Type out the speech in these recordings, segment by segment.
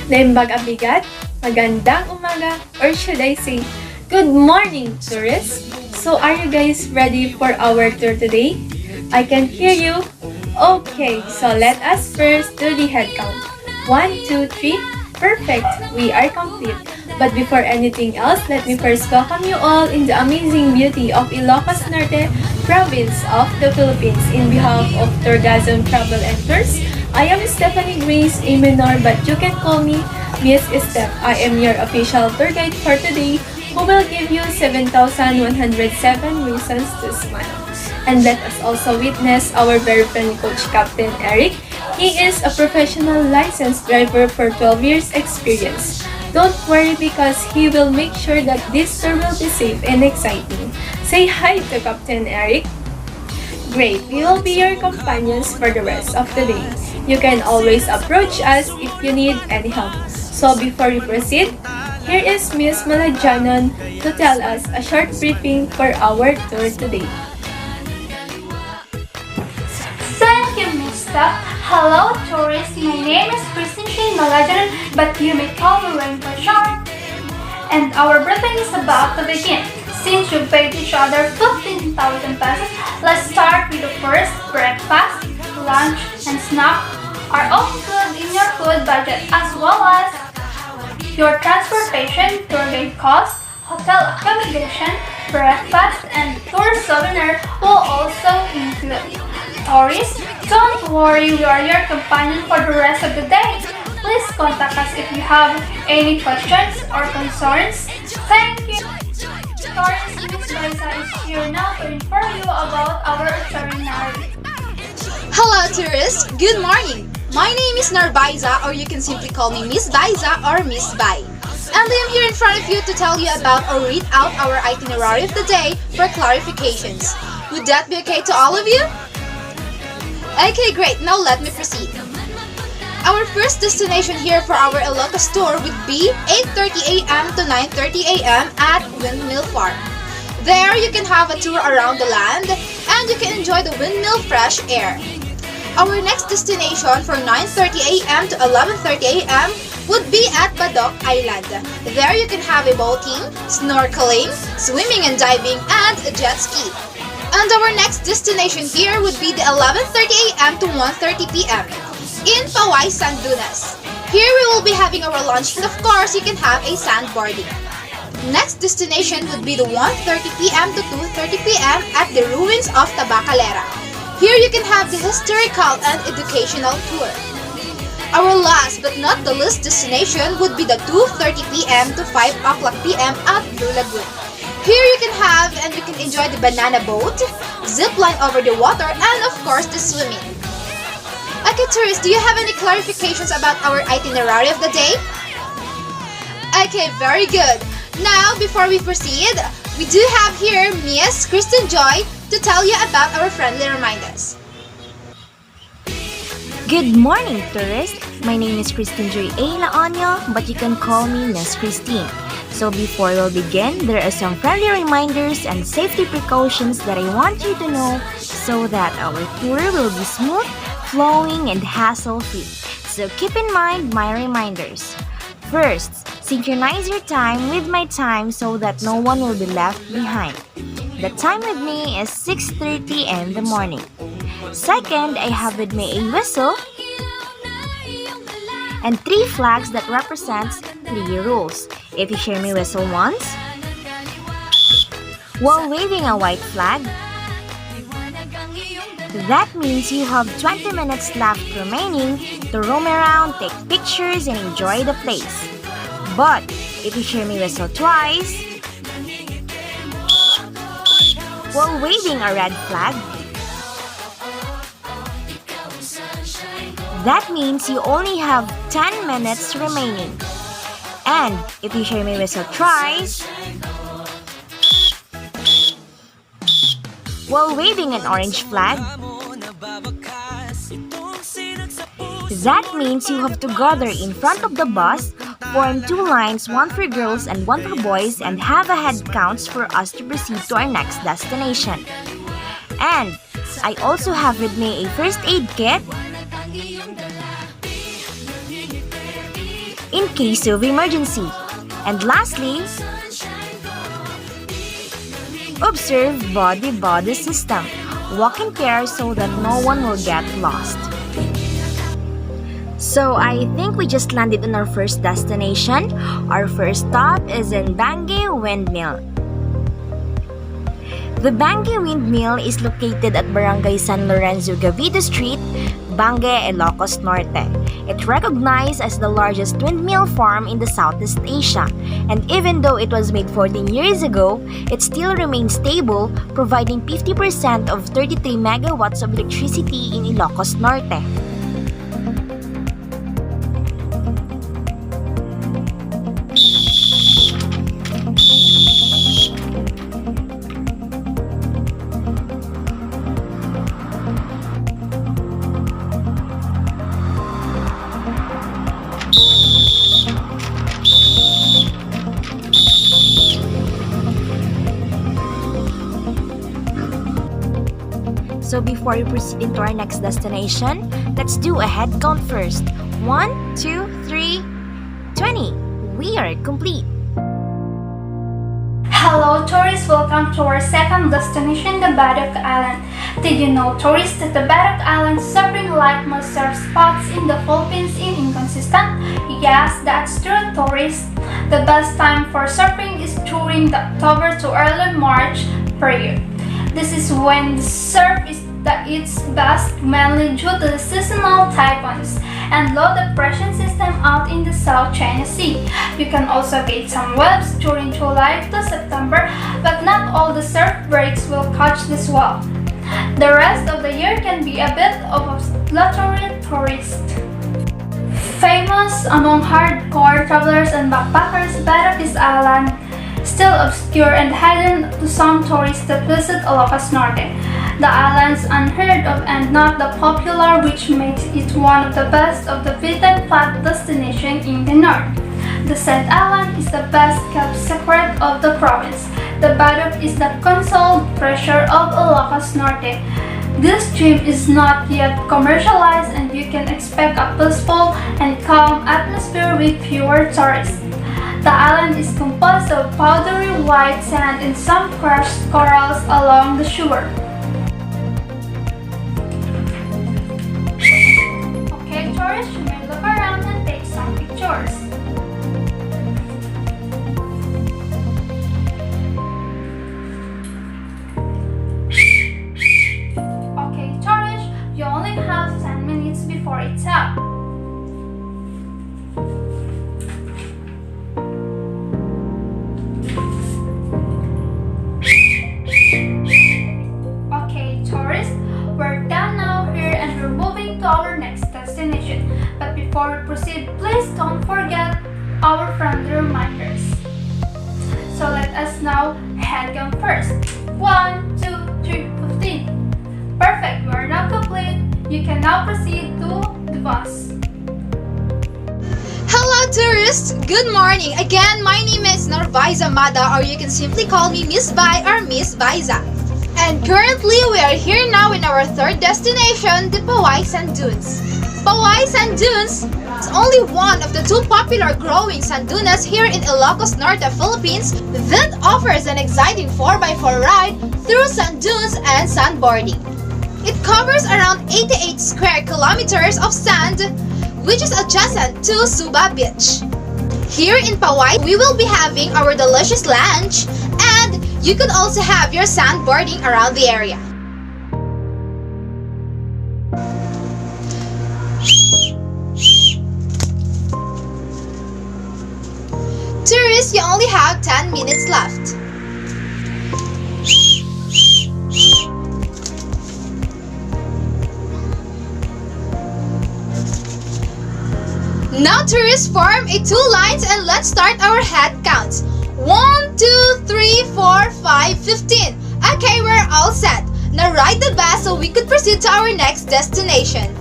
Naimbag abigat, magandang umaga, or should I say, good morning, tourists! So are you guys ready for our tour today? I can hear you. Okay, so let us first do the head count. 1, 2, 3. Perfect, we are complete. But before anything else, let me first welcome you all in the amazing beauty of Ilocos Norte, province of the Philippines. In behalf of Tourgasm Travel and Tours, I am Stephanie Grace A. Menor, but you can call me Miss Steph. I am your official tour guide for today, who will give you 7,107 reasons to smile. And let us also witness our very friendly coach, Captain Eric. He is a professional licensed driver for 12 years experience. Don't worry because he will make sure that this tour will be safe and exciting. Say hi to Captain Eric. Great, we will be your companions for the rest of the day. You can always approach us if you need any help. So before we proceed, here is Miss Malajanon to tell us a short briefing for our tour today. Thank you, Miss Steph. Hello, tourists. My name is Christine Malajanon, but you may call me Rain for short. And our briefing is about to begin. Since you paid each other 15,000 pesos, let's start with the first. Breakfast, lunch, and snack are all included in your food budget, as well as your transportation, tour guide cost, hotel accommodation, breakfast, and tour souvenir will also include. Tourists, don't worry, we are your companion for the rest of the day. Please contact us if you have any questions or concerns. Thank you. Tourists, Miss Liza is here now to inform you about our itinerary. Hello tourists, good morning! My name is Narbiza, or you can simply call me Miss Biza or Miss Bai. And I am here in front of you to tell you about or read out our itinerary of the day for clarifications. Would that be okay to all of you? Okay, great, now let me proceed. Our first destination here for our ILOCOS tour would be 8:30 a.m. to 9:30 a.m. at Windmill Farm. There you can have a tour around the land and you can enjoy the windmill fresh air. Our next destination for 9:30 a.m. to 11:30 a.m. would be at Badok Island. There you can have a boating, snorkeling, swimming and diving, and a jet ski. And our next destination here would be the 11:30 a.m. to 1:30 p.m. in Paway Sand Dunas. Here we will be having our lunch and of course you can have a sandboarding. Next destination would be the 1:30 p.m. to 2:30 p.m. at the ruins of Tabacalera. Here you can have the historical and educational tour. Our last but not the least destination would be the 2:30 p.m. to 5 o'clock p.m. at Blue Lagoon. Here you can have and you can enjoy the banana boat, zip line over the water, and of course the swimming. Okay tourists, do you have any clarifications about our itinerary of the day? Okay, very good. Now, before we proceed, we do have here Miss Kristen Joy to tell you about our friendly reminders. Good morning, tourists! My name is Christine Joy A. Laonyo, but you can call me Miss Christine. So before we'll begin, there are some friendly reminders and safety precautions that I want you to know so that our tour will be smooth, flowing, and hassle-free. So keep in mind my reminders. First, synchronize your time with my time so that no one will be left behind. The time with me is 6:30 in the morning. Second, I have with me a whistle and 3 flags that represents 3 rules. If you hear me whistle once, while waving a white flag, that means you have 20 minutes left remaining to roam around, take pictures, and enjoy the place. But if you hear me whistle twice, while waving a red flag, that means you only have 10 minutes remaining. And if you hear me whistle twice, while waving an orange flag, that means you have to gather in front of the bus, form 2 lines, one for girls and one for boys, and have a head counts for us to proceed to our next destination. And I also have with me a first aid kit, in case of emergency. And lastly, observe body system. Walk in pairs so that no one will get lost. So I think we just landed on our first destination. Our first stop is in Bangay Windmill. The Bangay Windmill is located at Barangay San Lorenzo Gavito Street, Bangay, ILOCOS, Norte. It's recognized as the largest windmill farm in the Southeast Asia, and even though it was made 14 years ago, it still remains stable, providing 50% of 33 megawatts of electricity in ILOCOS Norte. So before we proceed into our next destination, let's do a head count first. 1, 2, 3, 20. We are complete. Hello tourists, welcome to our second destination, the Badok Island. Did you know tourists that the Badok Island surfing like most surf spots in the Philippines is inconsistent? Yes, that's true tourists. The best time for surfing is during the October to early March period. This is when the surf is at its best, mainly due to the seasonal typhoons and low depression system out in the South China Sea. You can also get some waves during July to September, but not all the surf breaks will catch this well. The rest of the year can be a bit of a lottery tourist. Famous among hardcore travelers and backpackers, Badok Island still obscure and hidden to some tourists that visit ILOCOS Norte. The island's unheard of and not that popular, which makes it one of the best of the beaten path destination in the north. The said island is the best kept secret of the province. The Badok is the consoled treasure of ILOCOS Norte. This trip is not yet commercialized and you can expect a peaceful and calm atmosphere with fewer tourists. The island is composed of powdery white sand and some crushed corals along the shore. Okay, tourists, you may look around and take some pictures. Okay, tourists, you only have 10 minutes before it's up. We're done now here and we're moving to our next destination. But before we proceed, please don't forget our friendly reminders. So let us now head down first. 1, 2, 3, 15. Perfect, we're now complete. You can now proceed to the bus. Hello tourists! Good morning! Again, my name is Northe Mada, or you can simply call me Miss Bai or Miss Baiza. And currently, we are here now in our third destination, the Pawai Sand Dunes. Pawai Sand Dunes is only one of the two popular growing sand dunes here in ILOCOS Norte, Philippines that offers an exciting 4x4 ride through sand dunes and sandboarding. It covers around 88 square kilometers of sand, which is adjacent to Suba Beach. Here in Pawai, we will be having our delicious lunch, and you could also have your sandboarding around the area. Tourists, you only have 10 minutes left. Now tourists, form a 2 lines and let's start our head counts. 1, 2, 3, 4, 5, 15. Okay, we're all set. Now ride the bus so we could proceed to our next destination.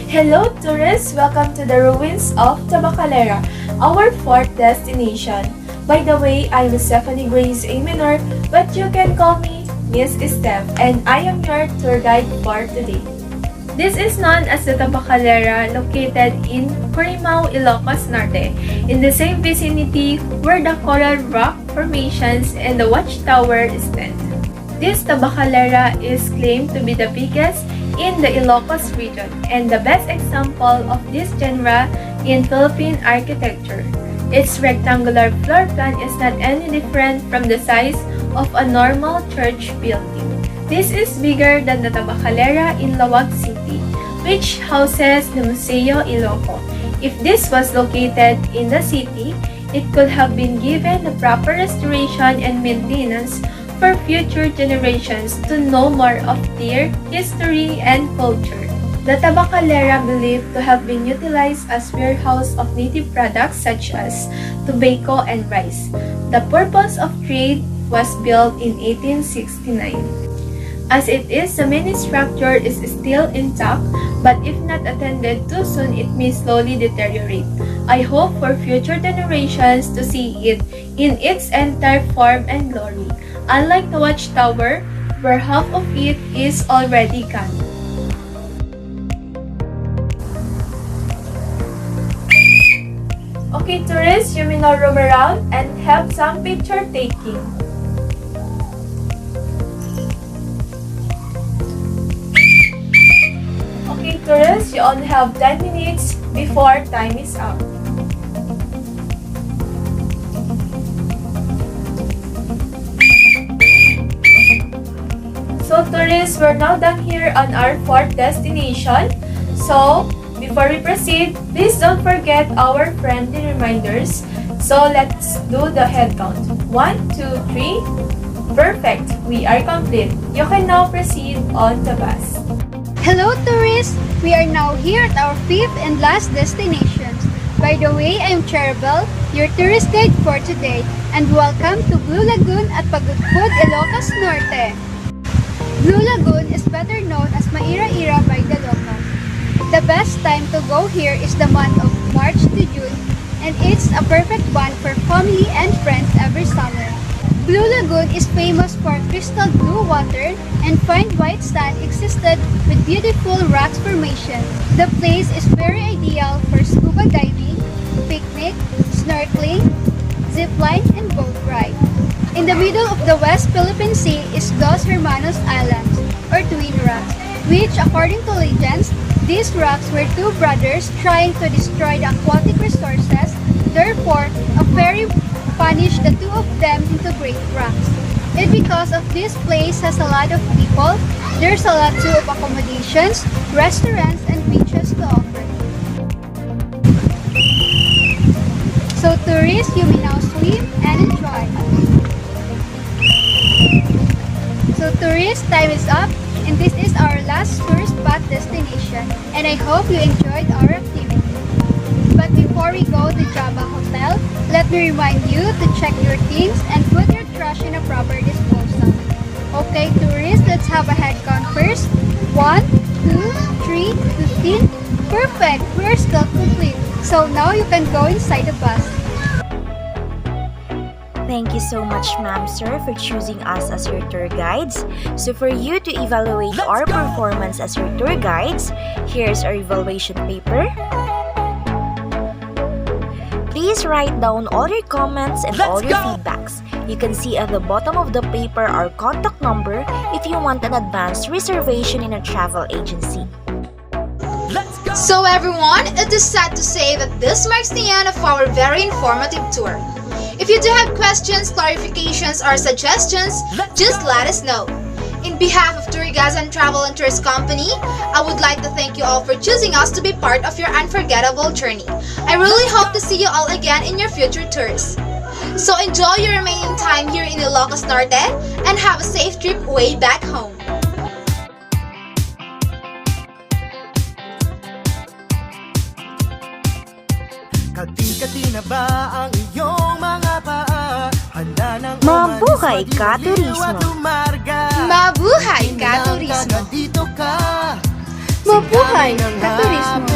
Hello tourists! Welcome to the ruins of Tabacalera, our fourth destination. By the way, I'm Stephanie Grace A. Minor, but you can call me Miss Steph, and I am your tour guide for today. This is known as the Tabacalera, located in Corimao, Ilocos Norte, in the same vicinity where the coral rock formations and the watchtower stand. This Tabacalera is claimed to be the biggest in the Ilocos region and the best example of this genre in Philippine architecture. Its rectangular floor plan is not any different from the size of a normal church building. This is bigger than the Tabacalera in Lawag City, which houses the Museo Iloco. If this was located in the city, it could have been given the proper restoration and maintenance for future generations to know more of their history and culture. The Tabacalera believed to have been utilized as warehouse of native products such as tobacco and rice. The purpose of trade was built in 1869. As it is, the main structure is still intact, but if not attended too soon, it may slowly deteriorate. I hope for future generations to see it in its entire form and glory, unlike the watchtower, where half of it is already gone. Okay, tourists, you may now roam around and have some picture taking. Okay, tourists, you only have 10 minutes before time is up. So, tourists, we're now done here on our fourth destination. So, before we proceed, please don't forget our friendly reminders. So, let's do the head count. 1, 2, 3. Perfect. We are complete. You can now proceed on the bus. Hello tourists! We are now here at our fifth and last destination. By the way, I'm Cherubel, your tourist guide for today, and welcome to Blue Lagoon at Pagudpud, Ilocos Norte. Blue Lagoon is better known as Maira-ira by the locals. The best time to go here is the month of March to June, and it's a perfect one for family and friends every summer. Blue Lagoon is famous for crystal blue water and fine white sand existed with beautiful rock formation. The place is very ideal for scuba diving, picnic, snorkeling, zipline, and boat ride. In the middle of the West Philippine Sea is Dos Hermanos Islands, or Twin Rocks, which according to legends, these rocks were two brothers trying to destroy the aquatic resources. Therefore, a fairy punished the two of them into great rocks. And because of this place has a lot of people, there's a lot too of accommodations, restaurants, and beaches to offer. So tourists, you may now swim and enjoy. So tourists, time is up, and this is our last tourist spot destination, and I hope you enjoyed our activity. But before we go to Java Hotel, let me remind you to check your things and put your trash in a proper disposal. Okay, tourists, let's have a head count first. 1, 2, 3, 15. Perfect! We're still complete. So now you can go inside the bus. Thank you so much, ma'am, sir, for choosing us as your tour guides. So for you to evaluate our performance as your tour guides, here's our evaluation paper. Please write down all your comments and all your feedbacks. You can see at the bottom of the paper our contact number if you want an advanced reservation in a travel agency. So everyone, it is sad to say that this marks the end of our very informative tour. If you do have questions, clarifications, or suggestions, just let us know. In behalf of Turigazan Travel and Tourist Company, I would like to thank you all for choosing us to be part of your unforgettable journey. I really hope to see you all again in your future tours. So enjoy your remaining time here in Ilocos Norte and have a safe trip way back home. Kati-kati na ba ang iyong mga paa? Handa nang Mabuhay ka, turismo! Mabuhay ka, turismo! Mabuhay ka, turismo!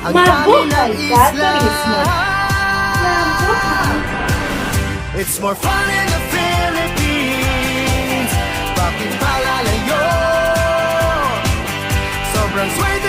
Mabuhay ka, turismo! It's more fun in the Philippines. Bakit malalayo? Sobrang swerte